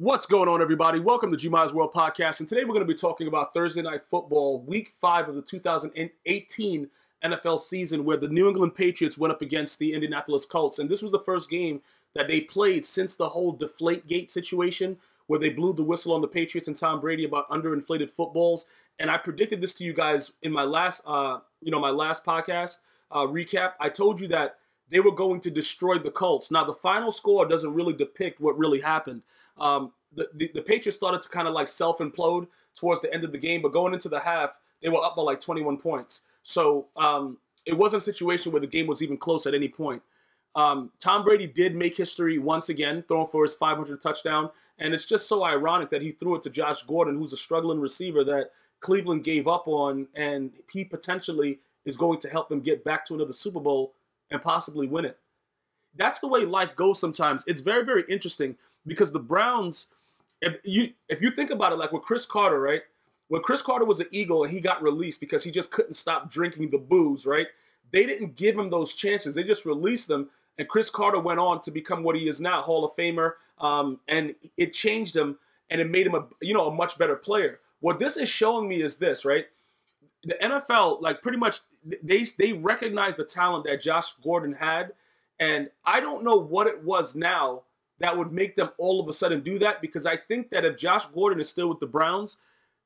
What's going on, everybody? Welcome to GmiasWorldPodcast, and today we're going to be talking about Thursday Night Football, Week 5 of the 2018 NFL season, where the New England Patriots went up against the Indianapolis Colts, and this was the first game that they played since the whole Deflategate situation, where they blew the whistle on the Patriots and Tom Brady about underinflated footballs. And I predicted this to you guys in my last, my last podcast recap. I told you that they were going to destroy the Colts. Now, the final score doesn't really depict what really happened. The Patriots started to kind of like self-implode towards the end of the game, but going into the half, they were up by like 21 points. So it wasn't a situation where the game was even close at any point. Tom Brady did make history once again, throwing for his 500th touchdown, and it's just so ironic that he threw it to Josh Gordon, who's a struggling receiver that Cleveland gave up on, and he potentially is going to help them get back to another Super Bowl and possibly win it. That's the way life goes sometimes. It's very, very interesting because the Browns, if you think about it, like with Chris Carter, right? When Chris Carter was an Eagle and he got released because he just couldn't stop drinking the booze, right? They didn't give him those chances. They just released them, and Chris Carter went on to become what he is now, Hall of Famer, and it changed him, and it made him a much better player. What this is showing me is this, right? The NFL, like pretty much, they recognize the talent that Josh Gordon had, and I don't know what it was now that would make them all of a sudden do that, because I think that if Josh Gordon is still with the Browns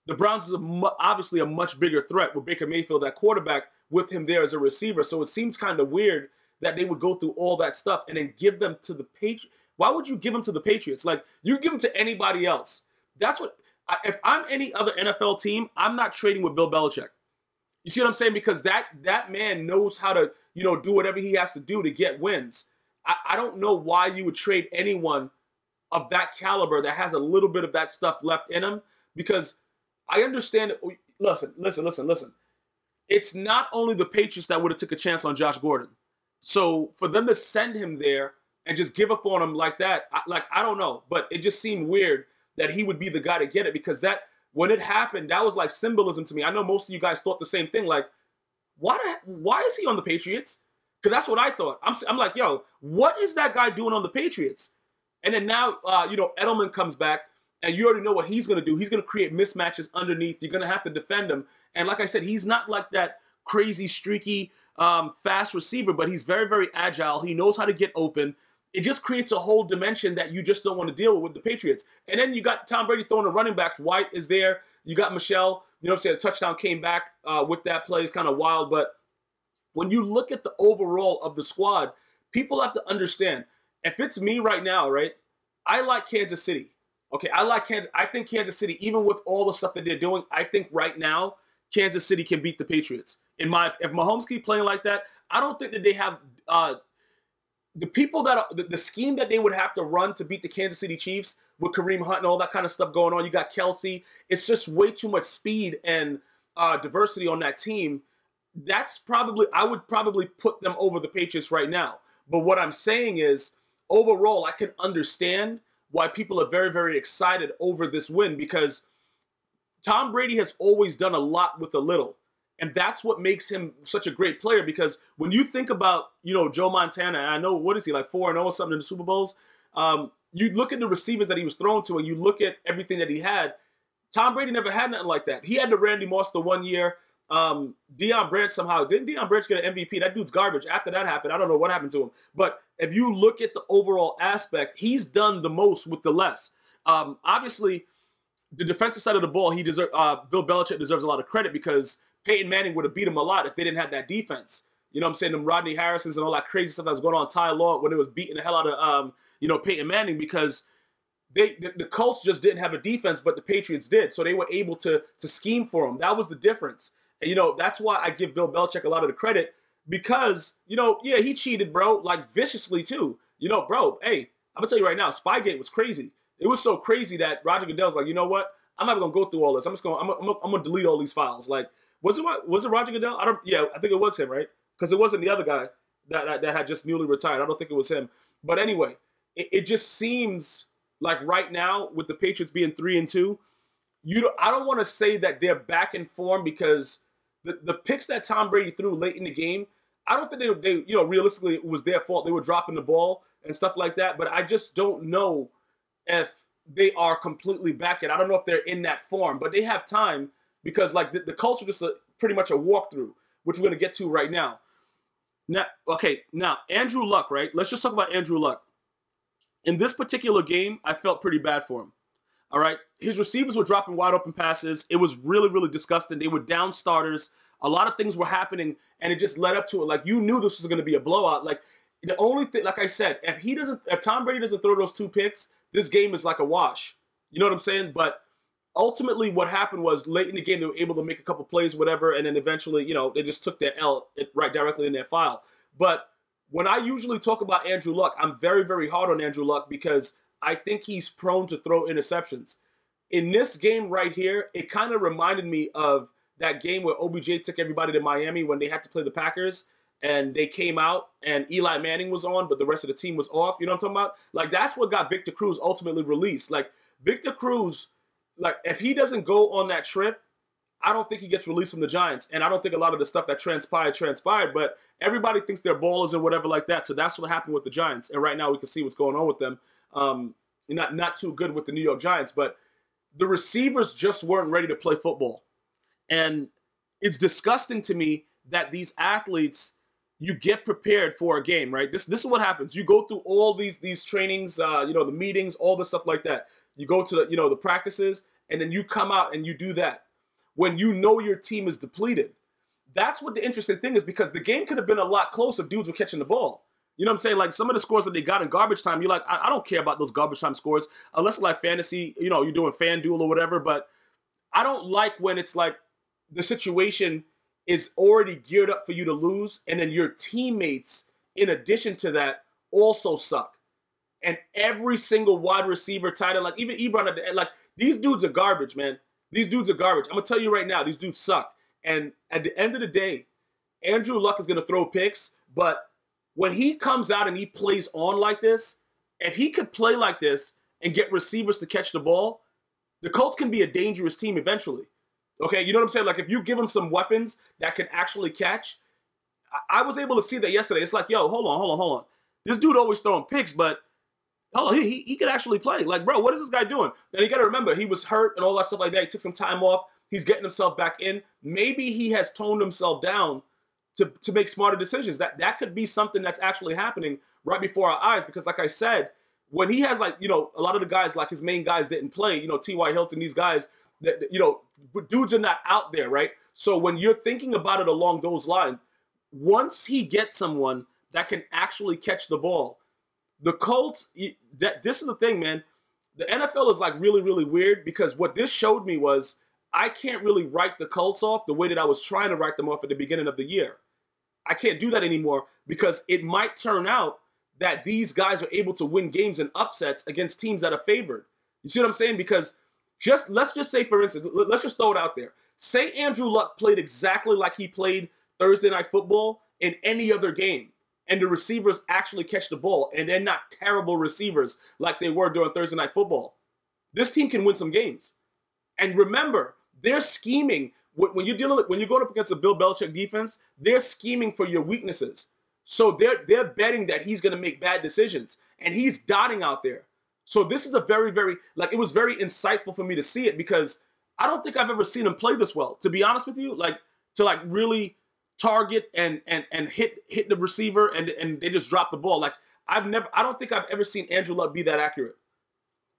is obviously a much bigger threat with Baker Mayfield at quarterback with him there as a receiver. So it seems kind of weird that they would go through all that stuff and then give them to the Patriots. Why would you give them to the Patriots? Like, you give them to anybody else. That's what, if I'm any other NFL team, I'm not trading with Bill Belichick. You see what I'm saying? Because that man knows how to, do whatever he has to do to get wins. I don't know why you would trade anyone of that caliber that has a little bit of that stuff left in him, because I understand it. Listen. It's not only the Patriots that would have took a chance on Josh Gordon. So for them to send him there and just give up on him like that, I don't know. But it just seemed weird that he would be the guy to get it, because when it happened, that was like symbolism to me. I know most of you guys thought the same thing. Like, why is he on the Patriots? Because that's what I thought. I'm like, yo, what is that guy doing on the Patriots? And then now, Edelman comes back, and you already know what he's going to do. He's going to create mismatches underneath. You're going to have to defend him. And like I said, he's not like that crazy, streaky, fast receiver, but he's very, very agile. He knows how to get open. It just creates a whole dimension that you just don't want to deal with the Patriots. And then you got Tom Brady throwing the running backs. White is there. You got Michelle. The touchdown came back with that play. It's kind of wild. But when you look at the overall of the squad, people have to understand, if it's me right now, right, I like Kansas City. Okay, I like Kansas. I think Kansas City, even with all the stuff that they're doing, I think right now Kansas City can beat the Patriots. If Mahomes keep playing like that, I don't think that they have the people that the scheme that they would have to run to beat the Kansas City Chiefs with Kareem Hunt and all that kind of stuff going on. You got Kelsey. It's just way too much speed and diversity on that team. I would probably put them over the Patriots right now. But what I'm saying is, overall, I can understand why people are very, very excited over this win, because Tom Brady has always done a lot with a little. And that's what makes him such a great player, because when you think about, Joe Montana, and I know, what is he, like 4-0 or something in the Super Bowls? You look at the receivers that he was thrown to, and you look at everything that he had. Tom Brady never had nothing like that. He had the Randy Moss the 1 year. Deion Branch somehow, didn't Deion Branch get an MVP? That dude's garbage. After that happened, I don't know what happened to him. But if you look at the overall aspect, he's done the most with the less. Obviously, the defensive side of the ball, Bill Belichick deserves a lot of credit, because Peyton Manning would have beat him a lot if they didn't have that defense. You know what I'm saying? Them Rodney Harrisons and all that crazy stuff that was going on, Ty Law, when it was beating the hell out of, Peyton Manning, because the Colts just didn't have a defense, but the Patriots did. So they were able to scheme for them. That was the difference. And, that's why I give Bill Belichick a lot of the credit, because, yeah, he cheated, bro, like viciously too. Bro, hey, I'm going to tell you right now, Spygate was crazy. It was so crazy that Roger Goodell's like, you know what? I'm not going to go through all this. I'm going to delete all these files. Like, was it Roger Goodell? I think it was him, right? Because it wasn't the other guy that had just newly retired. I don't think it was him. But anyway, it just seems like right now, with the Patriots being 3-2, I don't want to say that they're back in form, because the picks that Tom Brady threw late in the game, I don't think they realistically, it was their fault. They were dropping the ball and stuff like that. But I just don't know if they are completely back yet. I don't know if they're in that form, but they have time because like the Colts are just pretty much a walkthrough, which we're going to get to right now. Now, Andrew Luck, right? Let's just talk about Andrew Luck. In this particular game, I felt pretty bad for him. All right? His receivers were dropping wide open passes. It was really, really disgusting. They were down starters. A lot of things were happening, and it just led up to it. Like, you knew this was going to be a blowout. Like, the only thing, like I said, if Tom Brady doesn't throw those 2 picks, this game is like a wash. You know what I'm saying? But ultimately what happened was late in the game, they were able to make a couple plays, whatever, and then eventually, you know, they just took their L right directly in their file. But when I usually talk about Andrew Luck, I'm very, very hard on Andrew Luck because I think he's prone to throw interceptions. In this game right here, it kind of reminded me of that game where OBJ took everybody to Miami when they had to play the Packers, and they came out and Eli Manning was on, but the rest of the team was off. You know what I'm talking about? Like, that's what got Victor Cruz ultimately released. Like, Victor Cruz, like, if he doesn't go on that trip, I don't think he gets released from the Giants. And I don't think a lot of the stuff that transpired. But everybody thinks they're ballers and whatever like that. So that's what happened with the Giants. And right now we can see what's going on with them. Not too good with the New York Giants. But the receivers just weren't ready to play football. And it's disgusting to me that these athletes, you get prepared for a game, right? This is what happens. You go through all these trainings, the meetings, all the stuff like that. You go to the practices, and then you come out and you do that. When you know your team is depleted. That's what the interesting thing is, because the game could have been a lot closer if dudes were catching the ball. You know what I'm saying? Like, some of the scores that they got in garbage time, you're like, I don't care about those garbage time scores, unless it's like fantasy, you're doing FanDuel or whatever. But I don't like when it's like the situation is already geared up for you to lose, and then your teammates, in addition to that, also suck. And every single wide receiver, tight end, like even Ebron at the end, like, these dudes are garbage, man. These dudes are garbage. I'm going to tell you right now, these dudes suck. And at the end of the day, Andrew Luck is going to throw picks, but when he comes out and he plays on like this, if he could play like this and get receivers to catch the ball, the Colts can be a dangerous team eventually. Okay, you know what I'm saying? Like, if you give him some weapons that can actually catch, I was able to see that yesterday. It's like, yo, hold on. This dude always throwing picks, but hold on, he could actually play. Like, bro, what is this guy doing? And you got to remember, he was hurt and all that stuff like that. He took some time off. He's getting himself back in. Maybe he has toned himself down to make smarter decisions. That could be something that's actually happening right before our eyes. Because like I said, when he has, like, a lot of the guys, like his main guys didn't play, T.Y. Hilton, these guys, that dudes are not out there, right? So when you're thinking about it along those lines, once he gets someone that can actually catch the ball, the Colts, this is the thing, man. The NFL is like really, really weird, because what this showed me was I can't really write the Colts off the way that I was trying to write them off at the beginning of the year. I can't do that anymore, because it might turn out that these guys are able to win games and upsets against teams that are favored. You see what I'm saying? Because let's just say, for instance, let's just throw it out there. Say Andrew Luck played exactly like he played Thursday Night Football in any other game, and the receivers actually catch the ball, and they're not terrible receivers like they were during Thursday Night Football. This team can win some games. And remember, they're scheming. When you're going up against a Bill Belichick defense, they're scheming for your weaknesses. So they're betting that he's going to make bad decisions, and he's dotting out there. So this is a very, very, it was very insightful for me to see it, because I don't think I've ever seen him play this well, to be honest with you, to really target and hit the receiver and they just drop the ball. I don't think I've ever seen Andrew Luck be that accurate.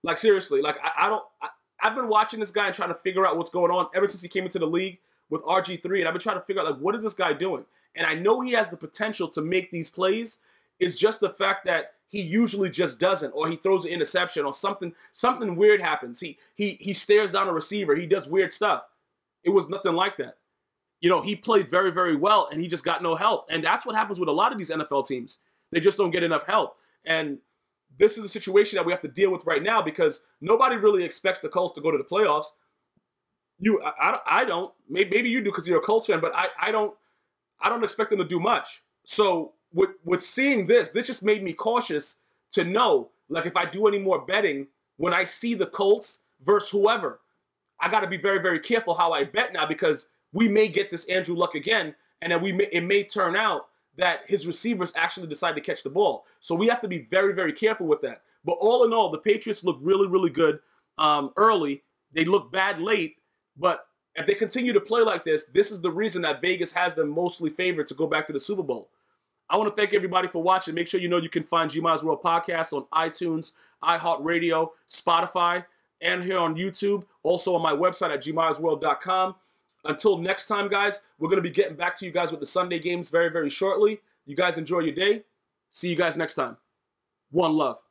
Like, seriously, I've been watching this guy and trying to figure out what's going on ever since he came into the league with RG3, and I've been trying to figure out, what is this guy doing? And I know he has the potential to make these plays. It's just the fact that he usually just doesn't, or he throws an interception, or something weird happens. He stares down a receiver. He does weird stuff. It was nothing like that. He played very, very well, and he just got no help. And that's what happens with a lot of these NFL teams. They just don't get enough help. And this is a situation that we have to deal with right now, because nobody really expects the Colts to go to the playoffs. I don't. Maybe you do, because you're a Colts fan, but I don't expect them to do much. So with seeing this just made me cautious to know, if I do any more betting, when I see the Colts versus whoever, I got to be very, very careful how I bet now, because we may get this Andrew Luck again, and then it may turn out that his receivers actually decide to catch the ball. So we have to be very, very careful with that. But all in all, the Patriots look really, really good early. They look bad late, but if they continue to play like this, this is the reason that Vegas has them mostly favored to go back to the Super Bowl. I want to thank everybody for watching. Make sure you know you can find World Podcast on iTunes, iHeartRadio, Spotify, and here on YouTube. Also on my website at gmiasworld.com. Until next time, guys, we're going to be getting back to you guys with the Sunday games very, very shortly. You guys enjoy your day. See you guys next time. One love.